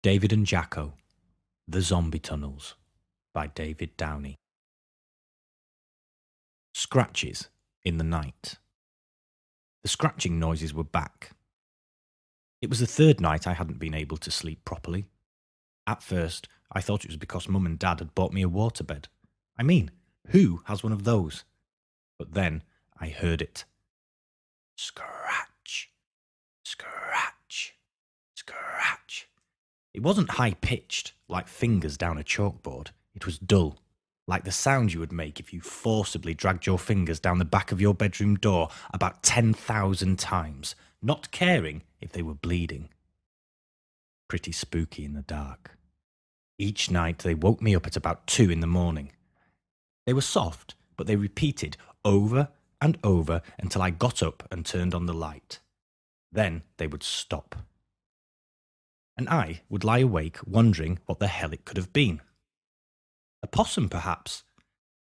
David and Jacko, The Zombie Tunnels by David Downey. Scratches in the night. The scratching noises were back. It was the third night I hadn't been able to sleep properly. At first, I thought it was because Mum and Dad had bought me a waterbed. I mean, who has one of those? But then I heard it. Scratch, scratch, scratch. It wasn't high-pitched, like fingers down a chalkboard. It was dull, like the sound you would make if you forcibly dragged your fingers down the back of your bedroom door about 10,000 times, not caring if they were bleeding. Pretty spooky in the dark. Each night they woke me up at about 2 in the morning. They were soft, but they repeated over and over until I got up and turned on the light. Then they would stop. And I would lie awake wondering what the hell it could have been. A possum, perhaps.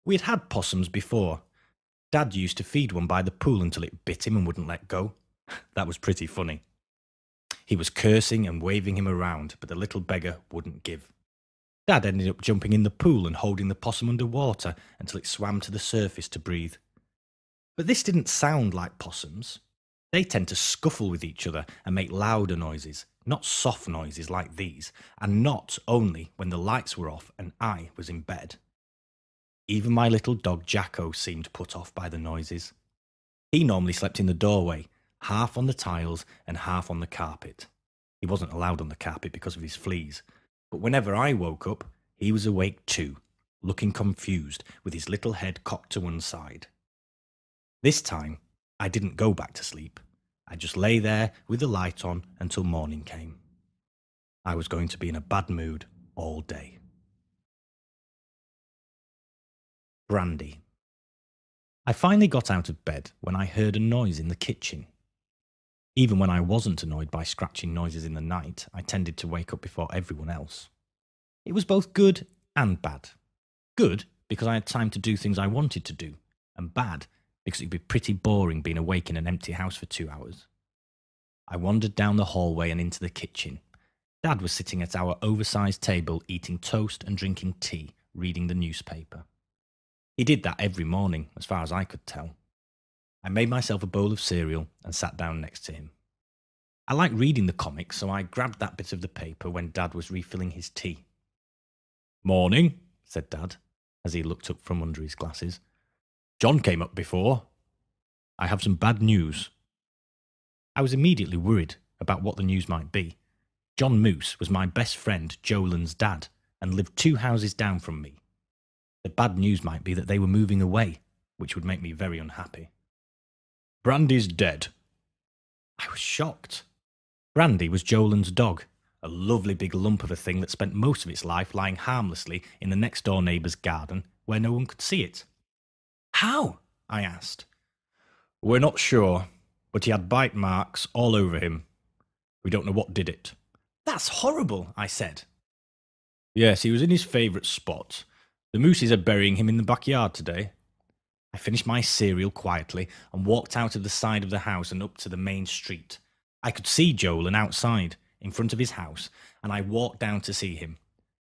We had had possums before. Dad used to feed one by the pool until it bit him and wouldn't let go. That was pretty funny. He was cursing and waving him around, but the little beggar wouldn't give. Dad ended up jumping in the pool and holding the possum under water until it swam to the surface to breathe. But this didn't sound like possums. They tend to scuffle with each other and make louder noises, not soft noises like these, and not only when the lights were off and I was in bed. Even my little dog Jacko seemed put off by the noises. He normally slept in the doorway, half on the tiles and half on the carpet. He wasn't allowed on the carpet because of his fleas, but whenever I woke up, he was awake too, looking confused with his little head cocked to one side. This time, I didn't go back to sleep. I just lay there with the light on until morning came. I was going to be in a bad mood all day. Brandy. I finally got out of bed when I heard a noise in the kitchen. Even when I wasn't annoyed by scratching noises in the night, I tended to wake up before everyone else. It was both good and bad. Good because I had time to do things I wanted to do, and bad because it'd be pretty boring being awake in an empty house for 2 hours. I wandered down the hallway and into the kitchen. Dad was sitting at our oversized table eating toast and drinking tea, reading the newspaper. He did that every morning, as far as I could tell. I made myself a bowl of cereal and sat down next to him. I like reading the comics, so I grabbed that bit of the paper when Dad was refilling his tea. "Morning," said Dad, as he looked up from under his glasses. "John came up before. I have some bad news." I was immediately worried about what the news might be. John Moose was my best friend Jolan's dad and lived 2 houses down from me. The bad news might be that they were moving away, which would make me very unhappy. "Brandy's dead." I was shocked. Brandy was Jolan's dog, a lovely big lump of a thing that spent most of its life lying harmlessly in the next-door neighbour's garden where no one could see it. "How?" I asked. "We're not sure, but he had bite marks all over him. We don't know what did it." "That's horrible," I said. "Yes, he was in his favourite spot. The mooses are burying him in the backyard today." I finished my cereal quietly and walked out of the side of the house and up to the main street. I could see Jolan outside, in front of his house, and I walked down to see him.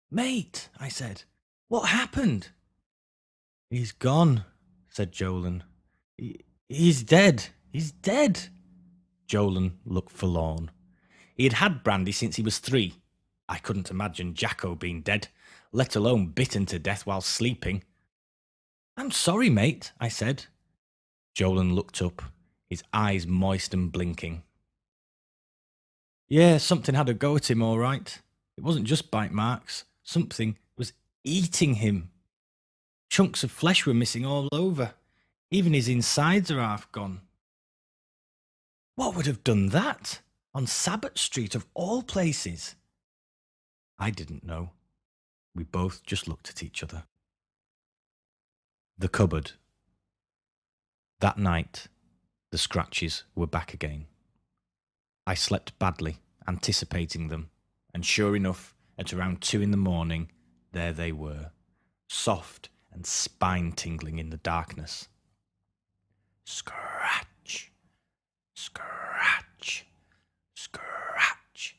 "Mate," I said, "what happened?" "He's gone," said Jolan. He's dead. He's dead." Jolan looked forlorn. He had had Brandy since he was 3. I couldn't imagine Jacko being dead, let alone bitten to death while sleeping. "I'm sorry, mate," I said. Jolan looked up, his eyes moist and blinking. "Yeah, something had a go at him, all right. It wasn't just bite marks. Something was eating him. Chunks of flesh were missing all over. Even his insides are half gone." "What would have done that? On Sabbath Street of all places?" I didn't know. We both just looked at each other. The cupboard. That night, the scratches were back again. I slept badly, anticipating them, and sure enough, at around 2 in the morning, there they were, soft and spine-tingling in the darkness. Scratch, scratch, scratch.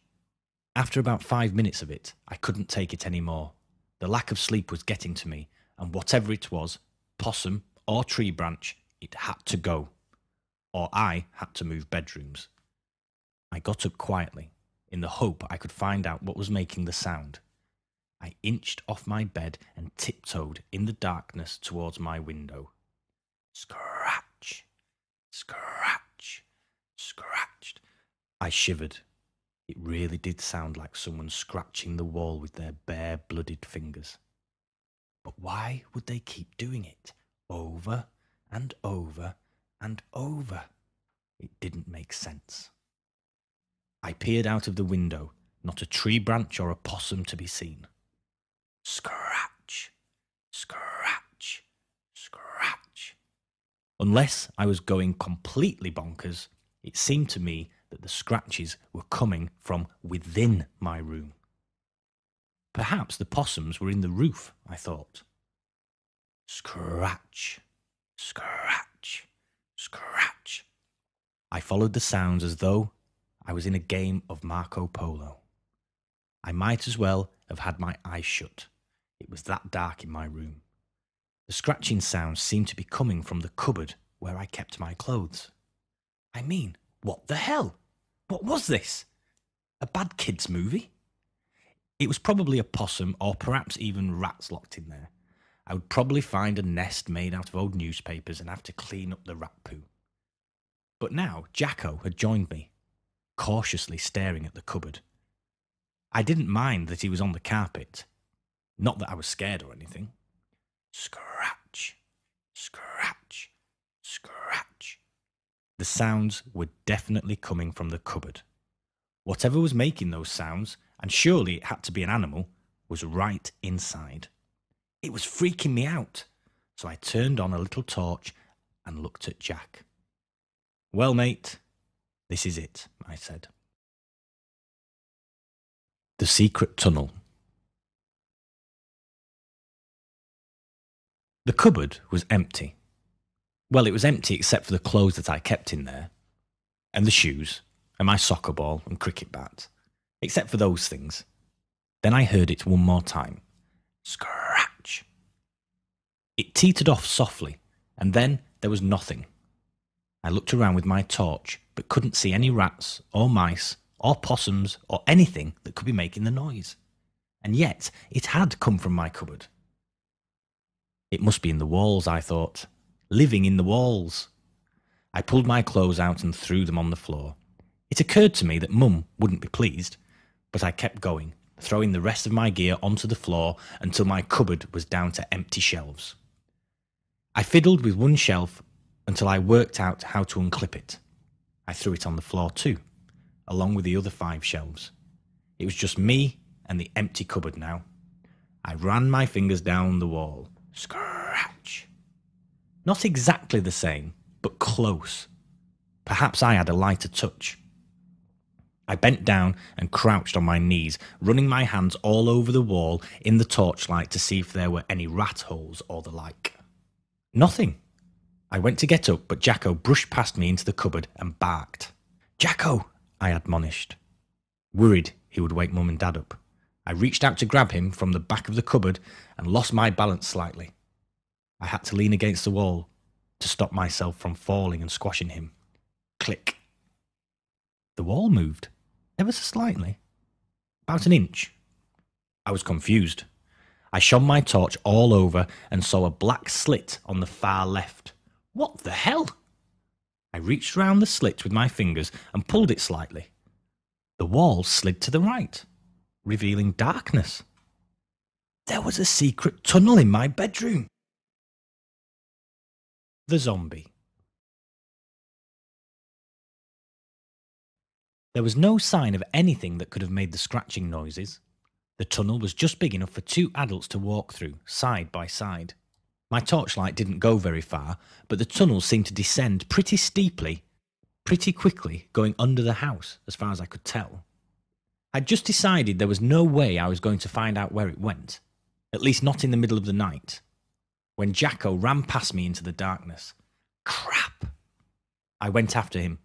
After about 5 minutes of it, I couldn't take it anymore. The lack of sleep was getting to me, and whatever it was, possum or tree branch, it had to go. Or I had to move bedrooms. I got up quietly, in the hope I could find out what was making the sound. I inched off my bed and tiptoed in the darkness towards my window. Scratch, scratch, scratched. I shivered. It really did sound like someone scratching the wall with their bare, blooded fingers. But why would they keep doing it over and over and over? It didn't make sense. I peered out of the window, not a tree branch or a possum to be seen. Scratch, scratch, scratch. Unless I was going completely bonkers, it seemed to me that the scratches were coming from within my room. Perhaps the possums were in the roof, I thought. Scratch, scratch, scratch. I followed the sounds as though I was in a game of Marco Polo. I might as well have had my eyes shut. It was that dark in my room. The scratching sounds seemed to be coming from the cupboard where I kept my clothes. I mean, what the hell? What was this? A bad kids movie? It was probably a possum or perhaps even rats locked in there. I would probably find a nest made out of old newspapers and have to clean up the rat poo. But now Jacko had joined me, cautiously staring at the cupboard. I didn't mind that he was on the carpet. Not that I was scared or anything. Scratch, scratch, scratch. The sounds were definitely coming from the cupboard. Whatever was making those sounds, and surely it had to be an animal, was right inside. It was freaking me out, so I turned on a little torch and looked at Jack. Well, mate, this is it, I said. The secret tunnel. The cupboard was empty. Well, it was empty except for the clothes that I kept in there, and the shoes, and my soccer ball and cricket bat, except for those things. Then I heard it one more time. Scratch. It teetered off softly, and then there was nothing. I looked around with my torch, but couldn't see any rats, or mice, or possums, or anything that could be making the noise. And yet, it had come from my cupboard. It must be in the walls, I thought. Living in the walls. I pulled my clothes out and threw them on the floor. It occurred to me that Mum wouldn't be pleased, but I kept going, throwing the rest of my gear onto the floor until my cupboard was down to empty shelves. I fiddled with one shelf until I worked out how to unclip it. I threw it on the floor too, along with the other 5 shelves. It was just me and the empty cupboard now. I ran my fingers down the wall. Scratch. Not exactly the same, but close. Perhaps I had a lighter touch. I bent down and crouched on my knees, running my hands all over the wall in the torchlight to see if there were any rat holes or the like. Nothing. I went to get up, but Jacko brushed past me into the cupboard and barked. Jacko, I admonished. Worried he would wake Mum and Dad up, I reached out to grab him from the back of the cupboard and lost my balance slightly. I had to lean against the wall to stop myself from falling and squashing him. Click. The wall moved, ever so slightly, about an inch. I was confused. I shone my torch all over and saw a black slit on the far left. What the hell? I reached round the slit with my fingers and pulled it slightly. The wall slid to the right, revealing darkness. There was a secret tunnel in my bedroom. The zombie. There was no sign of anything that could have made the scratching noises. The tunnel was just big enough for 2 adults to walk through, side by side. My torchlight didn't go very far, but the tunnel seemed to descend pretty steeply, pretty quickly, going under the house, as far as I could tell. I'd just decided there was no way I was going to find out where it went, at least not in the middle of the night, when Jacko ran past me into the darkness. Crap! I went after him.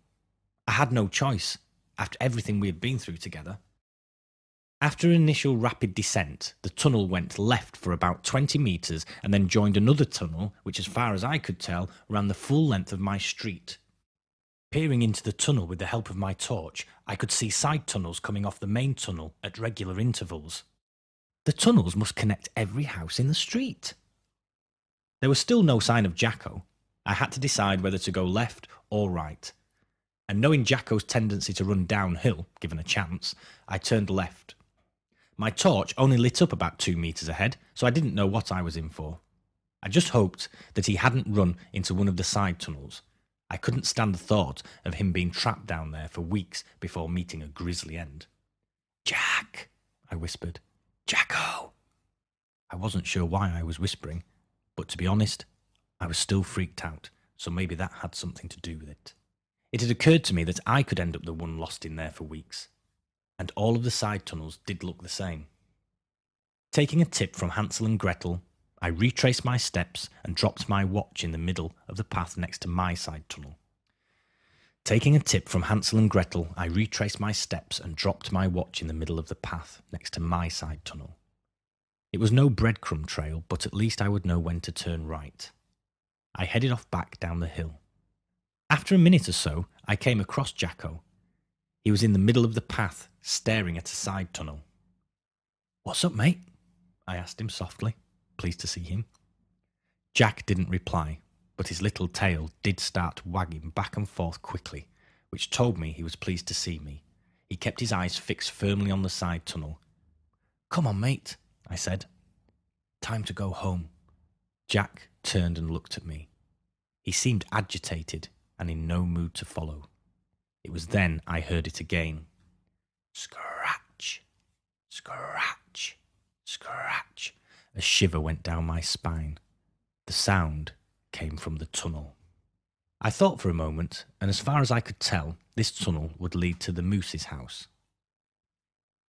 I had no choice, after everything we had been through together. After an initial rapid descent, the tunnel went left for about 20 metres and then joined another tunnel which, as far as I could tell, ran the full length of my street. Peering into the tunnel with the help of my torch, I could see side tunnels coming off the main tunnel at regular intervals. The tunnels must connect every house in the street. There was still no sign of Jacko. I had to decide whether to go left or right. And knowing Jacko's tendency to run downhill, given a chance, I turned left. My torch only lit up about 2 metres ahead, so I didn't know what I was in for. I just hoped that he hadn't run into one of the side tunnels. I couldn't stand the thought of him being trapped down there for weeks before meeting a grisly end. "Jack," I whispered. "Jacko." I wasn't sure why I was whispering, but to be honest, I was still freaked out, so maybe that had something to do with it. It had occurred to me that I could end up the one lost in there for weeks, and all of the side tunnels did look the same. Taking a tip from Hansel and Gretel, I retraced my steps and dropped my watch in the middle of the path next to my side tunnel. Taking a tip from Hansel and Gretel, I retraced my steps and dropped my watch in the middle of the path next to my side tunnel. It was no breadcrumb trail, but at least I would know when to turn right. I headed off back down the hill. After a minute or so, I came across Jacko. He was in the middle of the path, staring at a side tunnel. "What's up, mate?" I asked him softly, pleased to see him. Jack didn't reply, but his little tail did start wagging back and forth quickly, which told me he was pleased to see me. He kept his eyes fixed firmly on the side tunnel. "Come on, mate," I said. "Time to go home." Jack turned and looked at me. He seemed agitated and in no mood to follow. It was then I heard it again. Scratch, scratch, scratch. A shiver went down my spine. The sound came from the tunnel. I thought for a moment, and as far as I could tell, this tunnel would lead to the moose's house.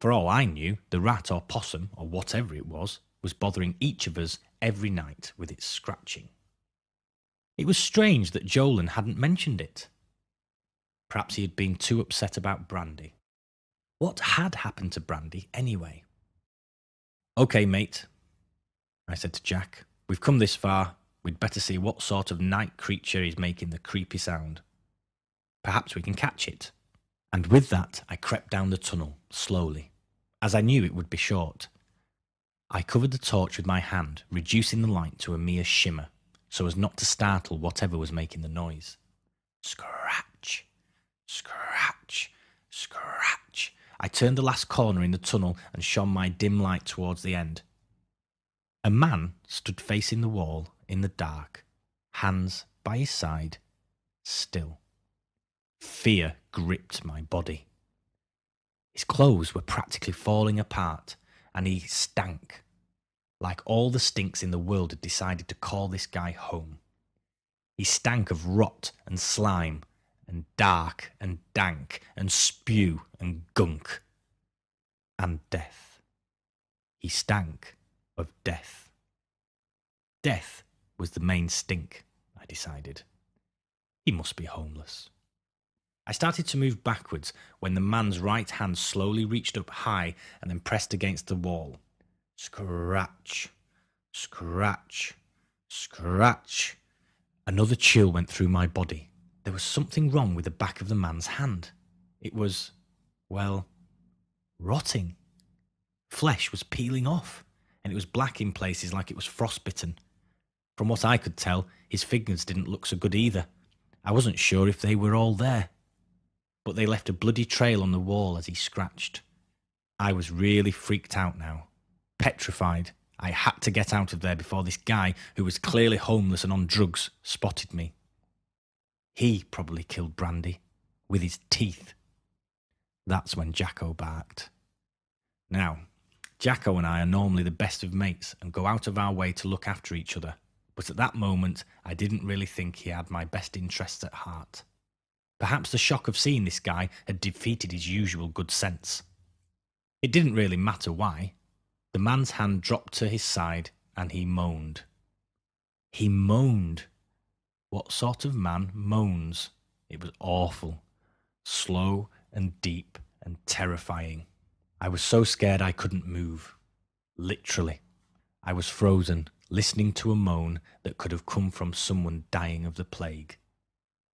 For all I knew, the rat or possum, or whatever it was bothering each of us every night with its scratching. It was strange that Jolan hadn't mentioned it. Perhaps he had been too upset about Brandy. What had happened to Brandy anyway? "Okay, mate," I said to Jack. "We've come this far. We'd better see what sort of night creature is making the creepy sound. Perhaps we can catch it." And with that, I crept down the tunnel, slowly, as I knew it would be short. I covered the torch with my hand, reducing the light to a mere shimmer, so as not to startle whatever was making the noise. Scratch, scratch, scratch. I turned the last corner in the tunnel and shone my dim light towards the end. A man stood facing the wall in the dark, hands by his side, still. Fear gripped my body. His clothes were practically falling apart, and he stank. Like all the stinks in the world had decided to call this guy home. He stank of rot and slime, and dark and dank, and spew and gunk. And death. He stank of death. Death was the main stink, I decided. He must be homeless. I started to move backwards when the man's right hand slowly reached up high and then pressed against the wall. Scratch, scratch, scratch. Another chill went through my body. There was something wrong with the back of the man's hand. It was, well, rotting. Flesh was peeling off, and it was black in places like it was frostbitten. From what I could tell, his fingers didn't look so good either. I wasn't sure if they were all there, but they left a bloody trail on the wall as he scratched. I was really freaked out now, petrified. I had to get out of there before this guy, who was clearly homeless and on drugs, spotted me. He probably killed Brandy with his teeth. That's when Jacko barked. Now, Jacko and I are normally the best of mates and go out of our way to look after each other, but at that moment I didn't really think he had my best interests at heart. Perhaps the shock of seeing this guy had defeated his usual good sense. It didn't really matter why. The man's hand dropped to his side and he moaned. He moaned. What sort of man moans? It was awful. Slow and deep and terrifying. I was so scared I couldn't move. Literally. I was frozen, listening to a moan that could have come from someone dying of the plague.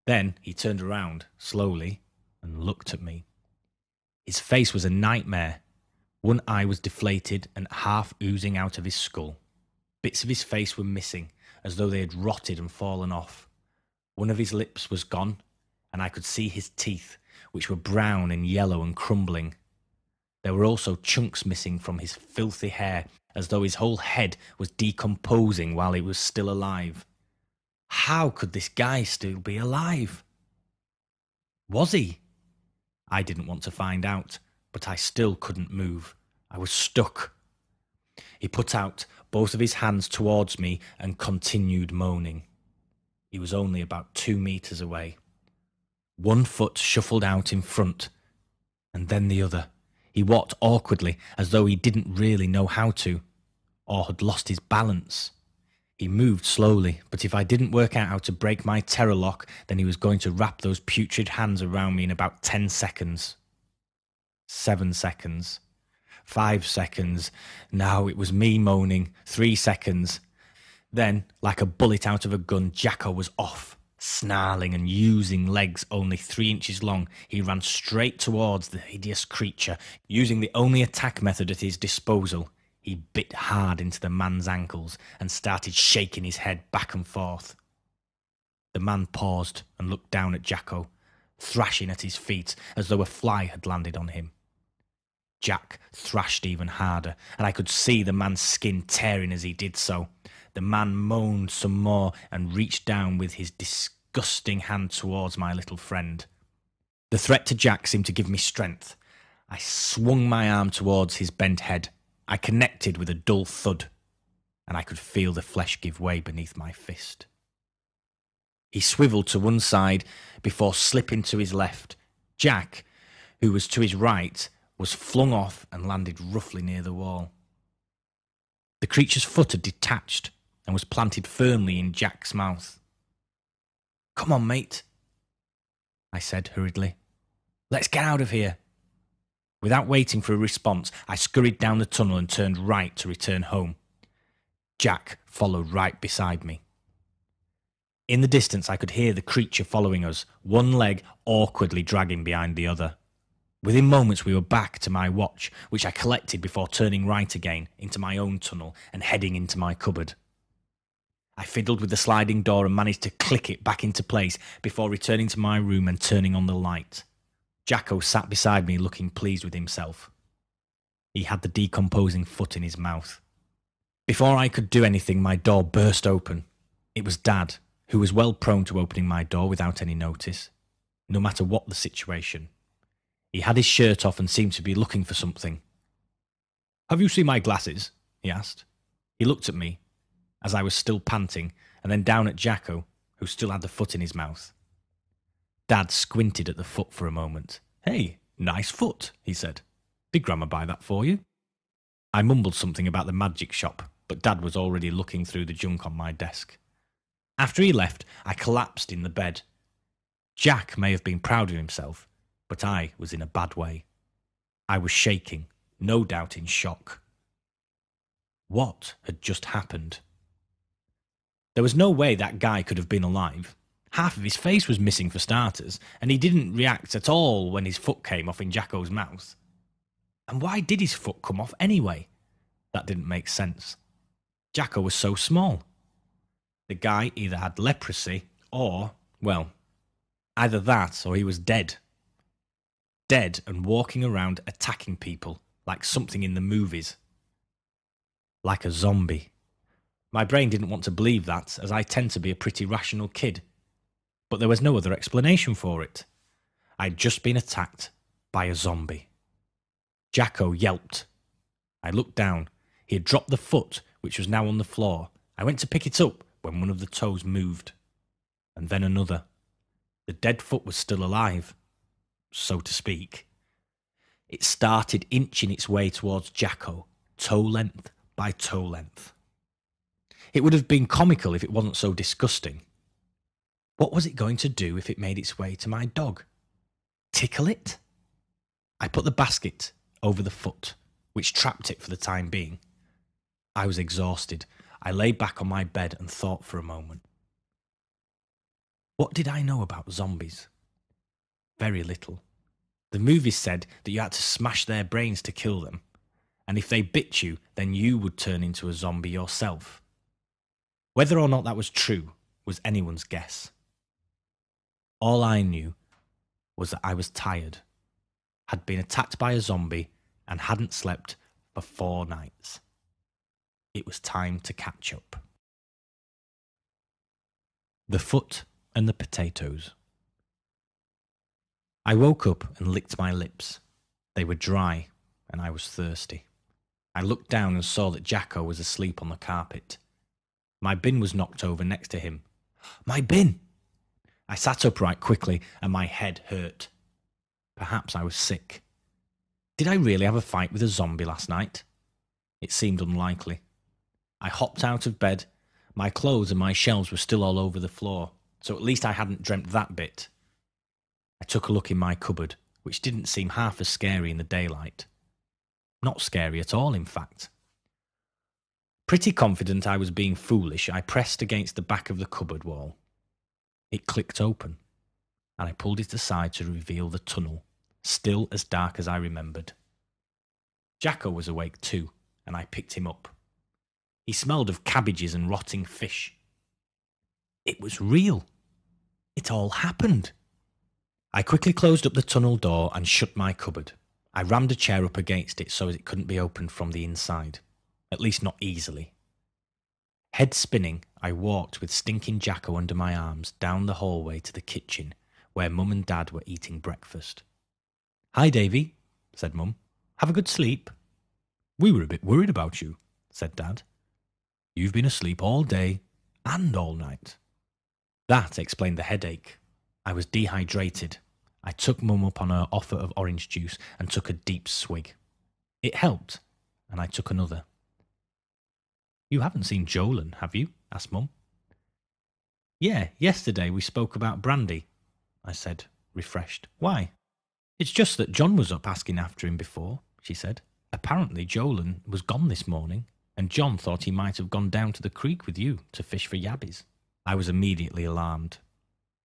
Then he turned around, slowly, and looked at me. His face was a nightmare. One eye was deflated and half oozing out of his skull. Bits of his face were missing, as though they had rotted and fallen off. One of his lips was gone, and I could see his teeth, which were brown and yellow and crumbling. There were also chunks missing from his filthy hair, as though his whole head was decomposing while he was still alive. How could this guy still be alive? Was he? I didn't want to find out, but I still couldn't move. I was stuck. He put out both of his hands towards me and continued moaning. He was only about 2 meters away. One foot shuffled out in front, and then the other. He walked awkwardly, as though he didn't really know how to, or had lost his balance. He moved slowly, but if I didn't work out how to break my terror lock, then he was going to wrap those putrid hands around me in about 10 seconds. 7 seconds. 5 seconds. Now it was me moaning. 3 seconds. Then, like a bullet out of a gun, Jacko was off. Snarling and using legs only 3 inches long, he ran straight towards the hideous creature, using the only attack method at his disposal. He bit hard into the man's ankles and started shaking his head back and forth. The man paused and looked down at Jacko, thrashing at his feet as though a fly had landed on him. Jack thrashed even harder, and I could see the man's skin tearing as he did so. The man moaned some more and reached down with his disgusting hand towards my little friend. The threat to Jack seemed to give me strength. I swung my arm towards his bent head. I connected with a dull thud, and I could feel the flesh give way beneath my fist. He swiveled to one side before slipping to his left. Jack, who was to his right, was flung off and landed roughly near the wall. The creature's foot had detached and was planted firmly in Jack's mouth. "Come on, mate," I said hurriedly. "Let's get out of here." Without waiting for a response, I scurried down the tunnel and turned right to return home. Jack followed right beside me. In the distance, I could hear the creature following us, one leg awkwardly dragging behind the other. Within moments, we were back to my watch, which I collected before turning right again into my own tunnel and heading into my cupboard. I fiddled with the sliding door and managed to click it back into place before returning to my room and turning on the light. Jacko sat beside me looking pleased with himself. He had the decomposing foot in his mouth. Before I could do anything, my door burst open. It was Dad, who was well prone to opening my door without any notice, no matter what the situation. He had his shirt off and seemed to be looking for something. "Have you seen my glasses?" he asked. He looked at me, as I was still panting, and then down at Jacko, who still had the foot in his mouth. Dad squinted at the foot for a moment. "Hey, nice foot," he said. "Did Grandma buy that for you?" I mumbled something about the magic shop, but Dad was already looking through the junk on my desk. After he left, I collapsed in the bed. Jack may have been proud of himself, but I was in a bad way. I was shaking, no doubt in shock. What had just happened? There was no way that guy could have been alive. Half of his face was missing for starters, and he didn't react at all when his foot came off in Jacko's mouth. And why did his foot come off anyway? That didn't make sense. Jacko was so small. The guy either had leprosy or, well, either that or he was dead. Dead and walking around attacking people like something in the movies. Like a zombie. My brain didn't want to believe that, as I tend to be a pretty rational kid. But there was no other explanation for it. I'd just been attacked by a zombie. Jacko yelped. I looked down. He had dropped the foot, which was now on the floor. I went to pick it up when one of the toes moved. And then another. The dead foot was still alive, so to speak. It started inching its way towards Jacko, toe length by toe length. It would have been comical if it wasn't so disgusting. What was it going to do if it made its way to my dog? Tickle it? I put the basket over the foot, which trapped it for the time being. I was exhausted. I lay back on my bed and thought for a moment. What did I know about zombies? Very little. The movies said that you had to smash their brains to kill them, and if they bit you, then you would turn into a zombie yourself. Whether or not that was true was anyone's guess. All I knew was that I was tired, had been attacked by a zombie, and hadn't slept for 4 nights. It was time to catch up. The foot and the potatoes. I woke up and licked my lips. They were dry, and I was thirsty. I looked down and saw that Jacko was asleep on the carpet. My bin was knocked over next to him. My bin! I sat upright quickly, and my head hurt. Perhaps I was sick. Did I really have a fight with a zombie last night? It seemed unlikely. I hopped out of bed. My clothes and my shelves were still all over the floor, so at least I hadn't dreamt that bit. I took a look in my cupboard, which didn't seem half as scary in the daylight. Not scary at all, in fact. Pretty confident I was being foolish, I pressed against the back of the cupboard wall. It clicked open, and I pulled it aside to reveal the tunnel, still as dark as I remembered. Jacko was awake too, and I picked him up. He smelled of cabbages and rotting fish. It was real. It all happened. I quickly closed up the tunnel door and shut my cupboard. I rammed a chair up against it so it couldn't be opened from the inside, at least not easily. Head spinning, I walked with stinking Jacko under my arms down the hallway to the kitchen where Mum and Dad were eating breakfast. "Hi, Davy," said Mum. "Have a good sleep." "We were a bit worried about you," said Dad. "You've been asleep all day and all night." That explained the headache. I was dehydrated. I took Mum up on her offer of orange juice and took a deep swig. It helped, and I took another. "You haven't seen Jolan, have you?" asked Mum. "Yeah, yesterday we spoke about brandy," I said, refreshed. "Why?" "It's just that John was up asking after him before," she said. "Apparently Jolan was gone this morning, and John thought he might have gone down to the creek with you to fish for yabbies." I was immediately alarmed.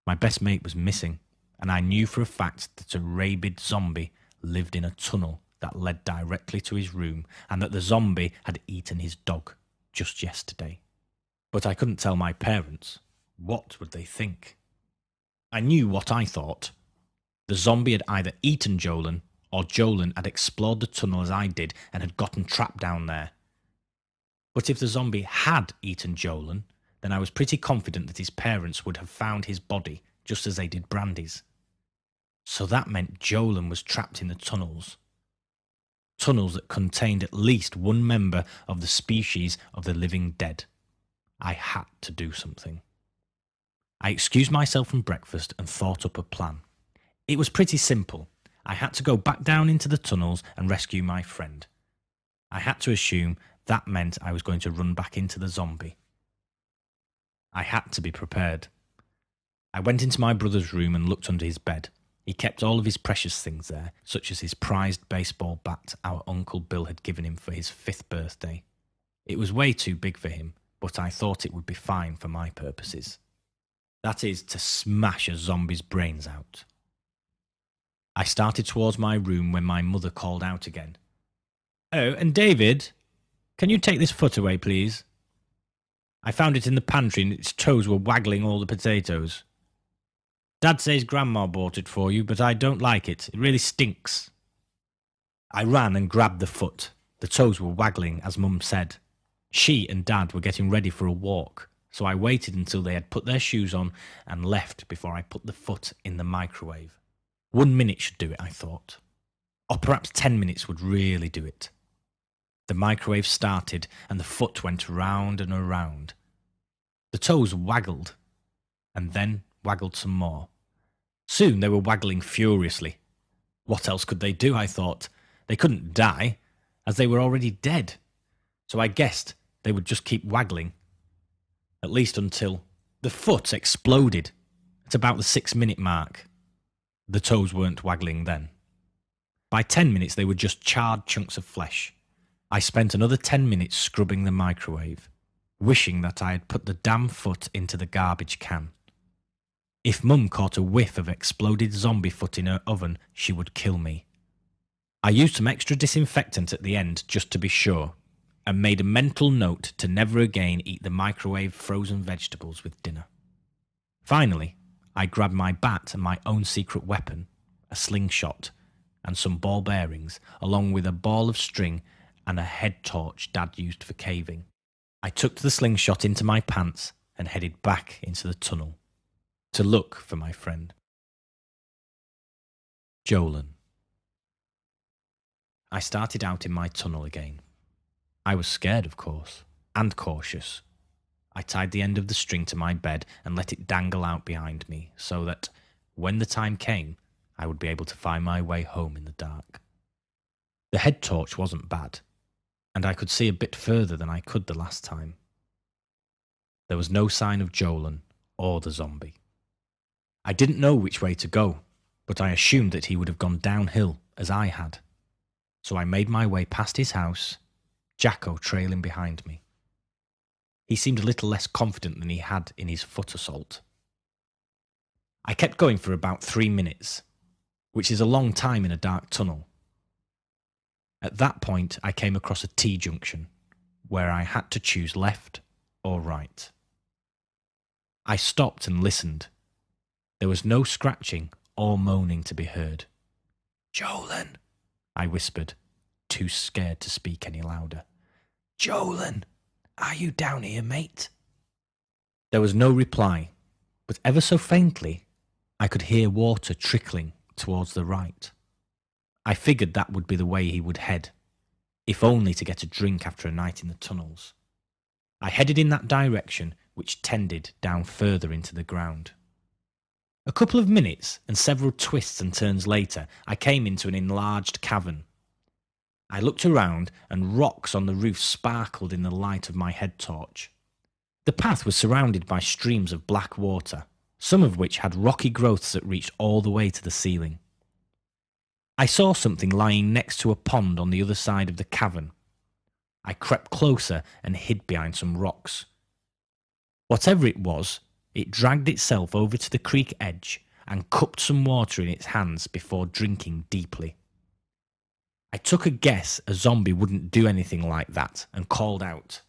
My best mate was missing, and I knew for a fact that a rabid zombie lived in a tunnel that led directly to his room, and that the zombie had eaten his dog just yesterday. But I couldn't tell my parents. What would they think? I knew what I thought. The zombie had either eaten Jolan, or Jolan had explored the tunnel as I did and had gotten trapped down there. But if the zombie had eaten Jolan, then I was pretty confident that his parents would have found his body just as they did Brandy's. So that meant Jolan was trapped in the tunnels. Tunnels that contained at least one member of the species of the living dead. I had to do something. I excused myself from breakfast and thought up a plan. It was pretty simple. I had to go back down into the tunnels and rescue my friend. I had to assume that meant I was going to run back into the zombie. I had to be prepared. I went into my brother's room and looked under his bed. He kept all of his precious things there, such as his prized baseball bat our Uncle Bill had given him for his 5th birthday. It was way too big for him, but I thought it would be fine for my purposes. That is, to smash a zombie's brains out. I started towards my room when my mother called out again. "Oh, and David, can you take this foot away, please? I found it in the pantry and its toes were waggling all the potatoes. Dad says Grandma bought it for you, but I don't like it. It really stinks." I ran and grabbed the foot. The toes were waggling, as Mum said. She and Dad were getting ready for a walk, so I waited until they had put their shoes on and left before I put the foot in the microwave. 1 minute should do it, I thought. Or perhaps 10 minutes would really do it. The microwave started and the foot went round and around. The toes waggled, and then waggled some more. Soon they were waggling furiously. What else could they do, I thought? They couldn't die, as they were already dead. So I guessed they would just keep waggling. At least until the foot exploded at about the 6-minute mark. The toes weren't waggling then. By 10 minutes, they were just charred chunks of flesh. I spent another 10 minutes scrubbing the microwave, wishing that I had put the damn foot into the garbage can. If Mum caught a whiff of exploded zombie foot in her oven, she would kill me. I used some extra disinfectant at the end just to be sure, and made a mental note to never again eat the microwave frozen vegetables with dinner. Finally, I grabbed my bat and my own secret weapon, a slingshot, and some ball bearings, along with a ball of string and a head torch Dad used for caving. I tucked the slingshot into my pants and headed back into the tunnel to look for my friend. Jolan. I started out in my tunnel again. I was scared, of course, and cautious. I tied the end of the string to my bed and let it dangle out behind me so that, when the time came, I would be able to find my way home in the dark. The head torch wasn't bad, and I could see a bit further than I could the last time. There was no sign of Jolan or the zombie. I didn't know which way to go, but I assumed that he would have gone downhill as I had. So I made my way past his house, Jacko trailing behind me. He seemed a little less confident than he had in his foot assault. I kept going for about 3 minutes, which is a long time in a dark tunnel. At that point, I came across a T-junction, where I had to choose left or right. I stopped and listened. There was no scratching or moaning to be heard. "Jolan," I whispered, too scared to speak any louder. "Jolan, are you down here, mate?" There was no reply, but ever so faintly, I could hear water trickling towards the right. I figured that would be the way he would head, if only to get a drink after a night in the tunnels. I headed in that direction, which tended down further into the ground. A couple of minutes and several twists and turns later, I came into an enlarged cavern. I looked around and rocks on the roof sparkled in the light of my head torch. The path was surrounded by streams of black water, some of which had rocky growths that reached all the way to the ceiling. I saw something lying next to a pond on the other side of the cavern. I crept closer and hid behind some rocks. Whatever it was, it dragged itself over to the creek edge and cupped some water in its hands before drinking deeply. I took a guess a zombie wouldn't do anything like that and called out,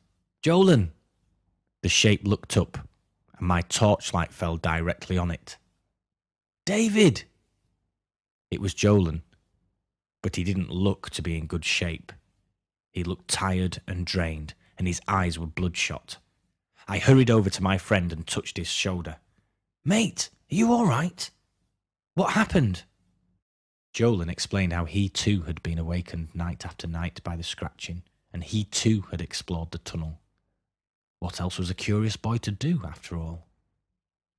"Jolan!" The shape looked up and my torchlight fell directly on it. "David!" It was Jolan, but he didn't look to be in good shape. He looked tired and drained, and his eyes were bloodshot. I hurried over to my friend and touched his shoulder. "Mate, are you all right? What happened?" Jolan explained how he too had been awakened night after night by the scratching, and he too had explored the tunnel. What else was a curious boy to do, after all?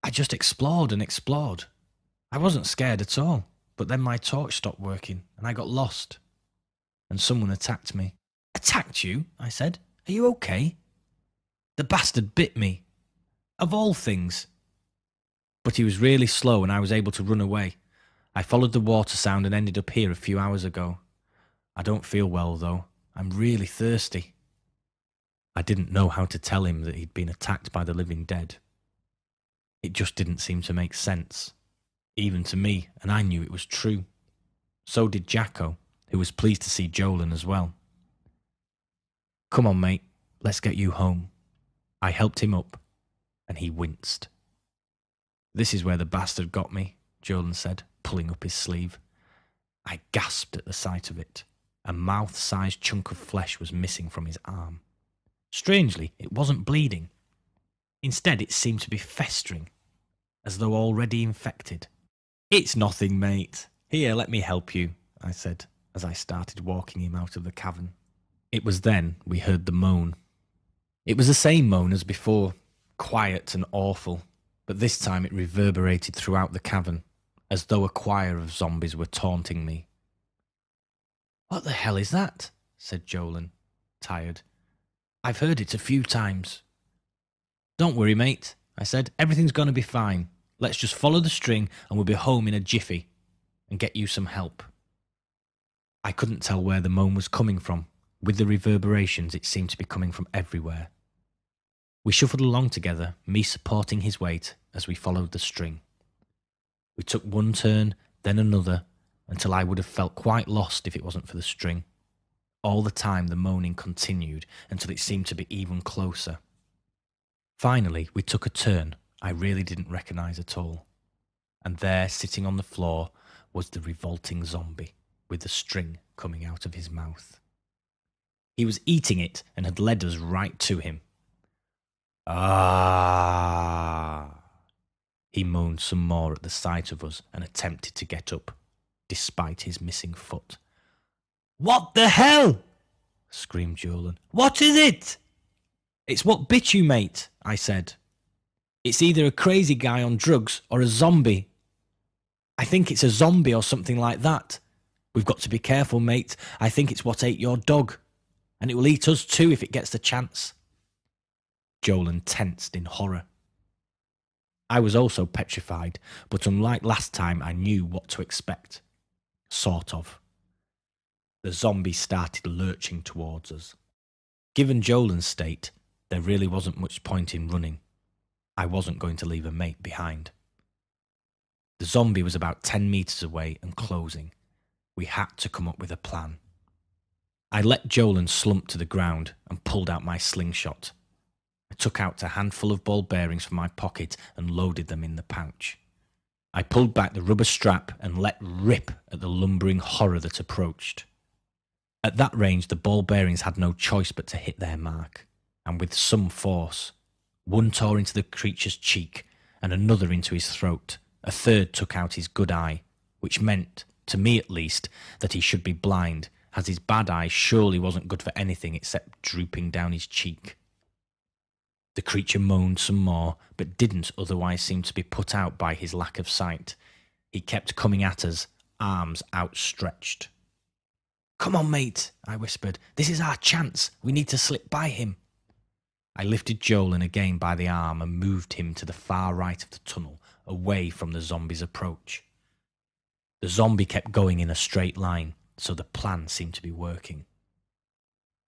"I just explored and explored. I wasn't scared at all, but then my torch stopped working, and I got lost. And someone attacked me." "Attacked you?" I said. "Are you okay?" "The bastard bit me. Of all things." But he was really slow and I was able to run away. I followed the water sound and ended up here a few hours ago. I don't feel well, though. I'm really thirsty. I didn't know how to tell him that he'd been attacked by the living dead. It just didn't seem to make sense, even to me, and I knew it was true. So did Jacko, who was pleased to see Jolan as well. "Come on, mate, let's get you home." I helped him up, and he winced. "This is where the bastard got me," Jolan said, pulling up his sleeve. I gasped at the sight of it. A mouth-sized chunk of flesh was missing from his arm. Strangely, it wasn't bleeding. Instead, it seemed to be festering, as though already infected. "It's nothing, mate. Here, let me help you," I said, as I started walking him out of the cavern. It was then we heard the moan. It was the same moan as before, quiet and awful, but this time it reverberated throughout the cavern, as though a choir of zombies were taunting me. "What the hell is that?" said Jolan, tired. "I've heard it a few times." "Don't worry, mate," I said. "Everything's going to be fine. Let's just follow the string and we'll be home in a jiffy and get you some help." I couldn't tell where the moan was coming from. With the reverberations, it seemed to be coming from everywhere. We shuffled along together, me supporting his weight as we followed the string. We took one turn, then another, until I would have felt quite lost if it wasn't for the string. All the time the moaning continued until it seemed to be even closer. Finally, we took a turn I really didn't recognise at all. And there, sitting on the floor, was the revolting zombie, with the string coming out of his mouth. He was eating it and had led us right to him. Ah! He moaned some more at the sight of us and attempted to get up, despite his missing foot. "What the hell?" screamed Julian. "What is it?" "It's what bit you, mate," I said. "It's either a crazy guy on drugs or a zombie. I think it's a zombie or something like that. We've got to be careful, mate. I think it's what ate your dog. And it will eat us too if it gets the chance." Jolan tensed in horror. I was also petrified, but unlike last time, I knew what to expect. Sort of. The zombie started lurching towards us. Given Jolan's state, there really wasn't much point in running. I wasn't going to leave a mate behind. The zombie was about 10 metres away and closing. We had to come up with a plan. I let Jolan slump to the ground and pulled out my slingshot. I took out a handful of ball bearings from my pocket and loaded them in the pouch. I pulled back the rubber strap and let rip at the lumbering horror that approached. At that range, the ball bearings had no choice but to hit their mark, and with some force. One tore into the creature's cheek and another into his throat. A third took out his good eye, which meant, to me at least, that he should be blind, as his bad eye surely wasn't good for anything except drooping down his cheek. The creature moaned some more, but didn't otherwise seem to be put out by his lack of sight. He kept coming at us, arms outstretched. "Come on, mate," I whispered. "This is our chance. We need to slip by him." I lifted Jolan again by the arm and moved him to the far right of the tunnel, away from the zombie's approach. The zombie kept going in a straight line, so the plan seemed to be working.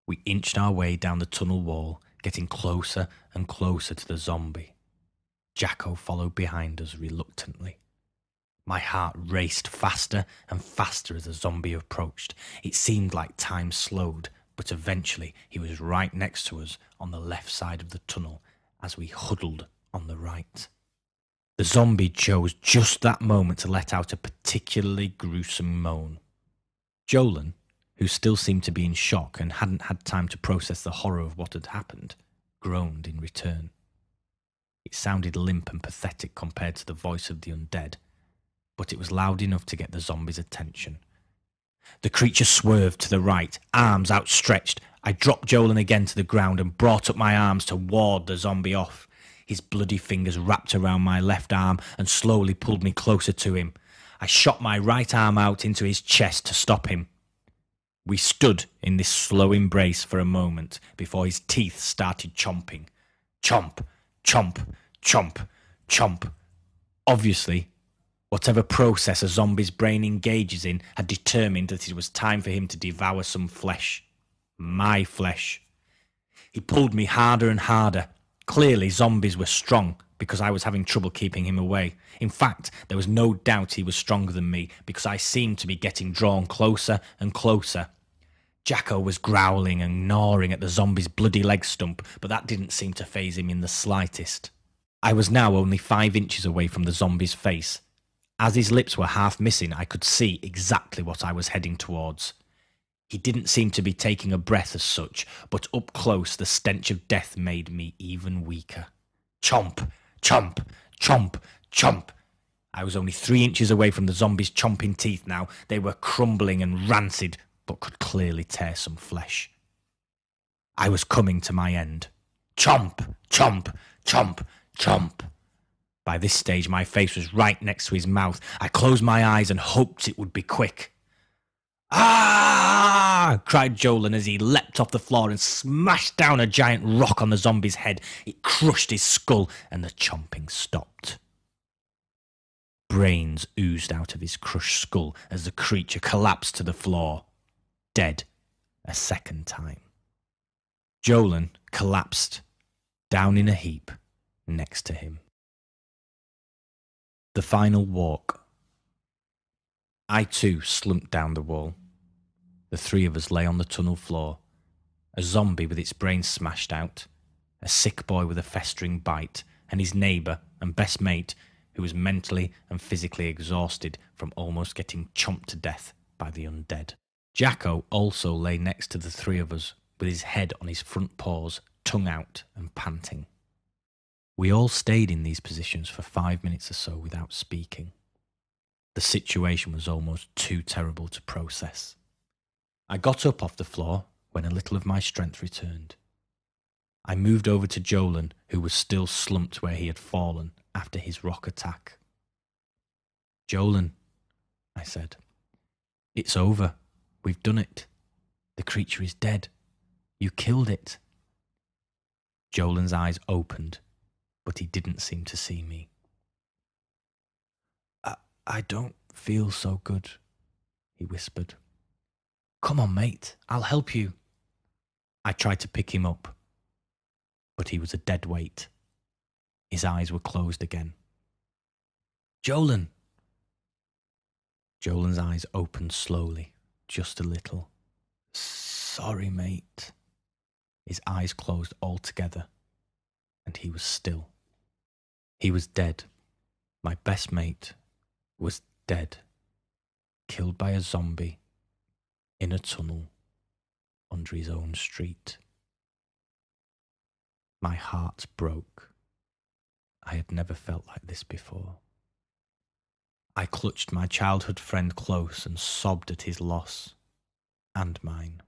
We inched our way down the tunnel wall, getting closer and closer to the zombie. Jacko followed behind us reluctantly. My heart raced faster and faster as the zombie approached. It seemed like time slowed, but eventually he was right next to us on the left side of the tunnel as we huddled on the right. The zombie chose just that moment to let out a particularly gruesome moan. Jolan, who still seemed to be in shock and hadn't had time to process the horror of what had happened, groaned in return. It sounded limp and pathetic compared to the voice of the undead, but it was loud enough to get the zombie's attention. The creature swerved to the right, arms outstretched. I dropped Jolan again to the ground and brought up my arms to ward the zombie off. His bloody fingers wrapped around my left arm and slowly pulled me closer to him. I shot my right arm out into his chest to stop him. We stood in this slow embrace for a moment before his teeth started chomping. Chomp, chomp, chomp, chomp. Obviously, whatever process a zombie's brain engages in had determined that it was time for him to devour some flesh. My flesh. He pulled me harder and harder. Clearly, zombies were strong because I was having trouble keeping him away. In fact, there was no doubt he was stronger than me because I seemed to be getting drawn closer and closer. Jacko was growling and gnawing at the zombie's bloody leg stump, but that didn't seem to faze him in the slightest. I was now only 5 inches away from the zombie's face. As his lips were half missing, I could see exactly what I was heading towards. He didn't seem to be taking a breath as such, but up close the stench of death made me even weaker. Chomp, chomp, chomp, chomp. I was only 3 inches away from the zombie's chomping teeth now. They were crumbling and rancid, but could clearly tear some flesh. I was coming to my end. Chomp, chomp, chomp, chomp. By this stage, my face was right next to his mouth. I closed my eyes and hoped it would be quick. "Ah!" cried Jolan as he leapt off the floor and smashed down a giant rock on the zombie's head. It crushed his skull and the chomping stopped. Brains oozed out of his crushed skull as the creature collapsed to the floor. dead a second time. Jolan collapsed down in a heap next to him. The final walk. I too slumped down the wall. The three of us lay on the tunnel floor, a zombie with its brains smashed out, a sick boy with a festering bite, and his neighbour and best mate who was mentally and physically exhausted from almost getting chomped to death by the undead. Jacko also lay next to the three of us with his head on his front paws, tongue out and panting. We all stayed in these positions for 5 minutes or so without speaking. The situation was almost too terrible to process. I got up off the floor when a little of my strength returned. I moved over to Jolan, who was still slumped where he had fallen after his rock attack. "Jolan," I said, "it's over. We've done it. The creature is dead. You killed it." Jolan's eyes opened, but he didn't seem to see me. I don't feel so good," he whispered. "Come on, mate, I'll help you." I tried to pick him up, but he was a dead weight. His eyes were closed again. "Jolan!" Jolan's eyes opened slowly, just a little. "Sorry, mate." His eyes closed altogether, and he was still. He was dead. My best mate was dead, killed by a zombie in a tunnel under his own street. My heart broke. I had never felt like this before. I clutched my childhood friend close and sobbed at his loss, and mine.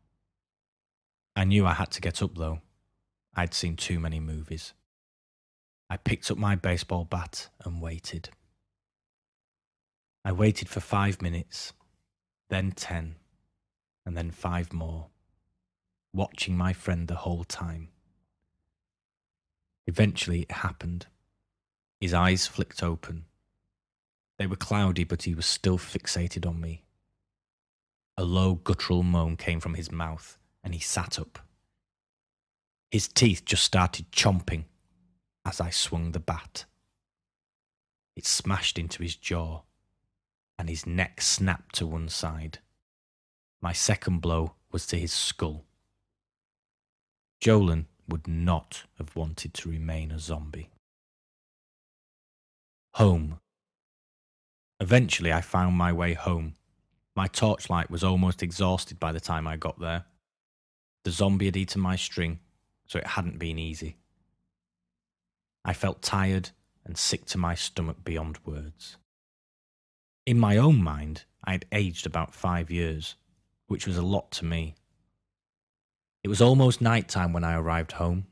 I knew I had to get up though. I'd seen too many movies. I picked up my baseball bat and waited. I waited for 5 minutes, then 10, and then 5 more, watching my friend the whole time. Eventually it happened. His eyes flicked open. They were cloudy, but he was still fixated on me. A low guttural moan came from his mouth, and he sat up. His teeth just started chomping as I swung the bat. It smashed into his jaw, and his neck snapped to one side. My second blow was to his skull. Jolan would not have wanted to remain a zombie. Home. Eventually I found my way home. My torchlight was almost exhausted by the time I got there. The zombie had eaten my string, so it hadn't been easy. I felt tired and sick to my stomach beyond words. In my own mind, I had aged about 5 years, which was a lot to me. It was almost night time when I arrived home.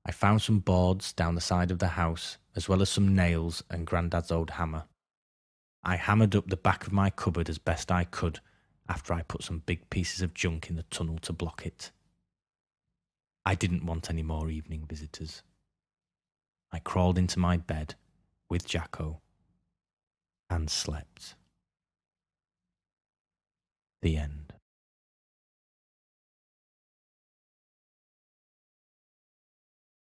I found some boards down the side of the house, as well as some nails and Grandad's old hammer. I hammered up the back of my cupboard as best I could after I put some big pieces of junk in the tunnel to block it. I didn't want any more evening visitors. I crawled into my bed with Jacko and slept. The end.